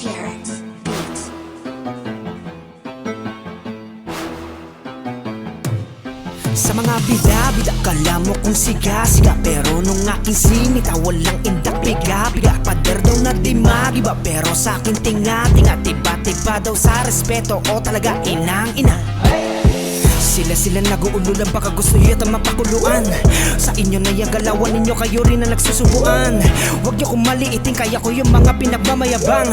Pierre Beats. Sa mga bida-bida kala mo kung siga-siga, pero nung aking sinita walang indak, biga-biga. Pader daw na di magiba, pero sa akin tinga-tinga. Tiba-tiba daw sa respeto, o talaga inang-ina. Sila nag-uululan, baka gusto yata mapakuluan. Sa inyo na yung galawan ninyo, kayo rin na nagsusubuan. Huwag niyo kong maliitin, kaya ko yung mga pinagmamayabang.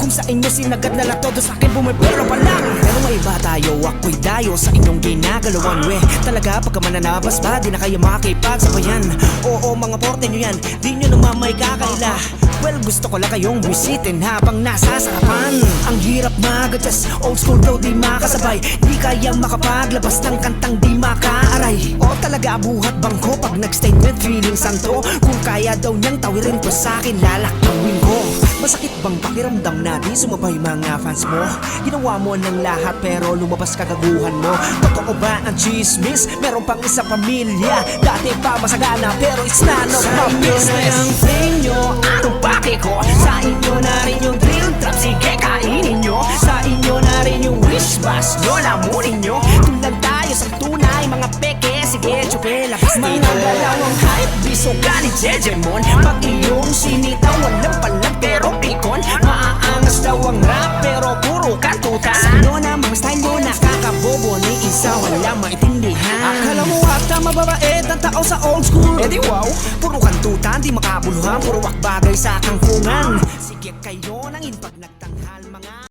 Kung sa inyo sinagad na lang todo, sa akin bumipero pa lang. Pero may iba tayo, ako'y dayo sa inyong ginagalawan. We, talaga pagka mananabas ba, di na kayo makakipagsabayan. Oo, mga porte nyo yan, di nyo naman may kakaila. Well, gusto ko lang kayong bisitin habang nasa sarapan. Ang hirap mag-adjust, old school daw di makasabay. Di kayang makapaglabas ng kantang di makaaray. O talaga buhat bangko pag nag-statement feeling santo. Kung kaya daw niyang tawirin to sa akin, lalakawin ko. Masakit bang pakiramdam na di sumabay mga fans mo? Ginawa mo ng lahat pero lumabas kagaguhan mo. Totoo ba ang chismis? Meron pang isa pamilya, dati pa masagana pero it's none of my business. Sa inyo na yung flame nyo, anong pake ko? Sa inyo na rin yung drill trap, sige kainin nyo. Sa inyo na rin yung wish bus, nyo lamunin nyo. Tulad tayo sa tunay, mga peke, sige chupe, labas dito. Mga galawang hype, biso galit Jejemon. Pag iyong sinita, walang palag pero pikon. Maaangas daw ang rap pero puro kantutan. Sa inyo na mga style nyo nakakabobo, ni isa wala maintindihan. Akala mo ata mababait ang tao sa old school, eh di wow, puro kantutan, di makabuluhan, puro wakbagay sa kangkungan. Sige kayo nang pag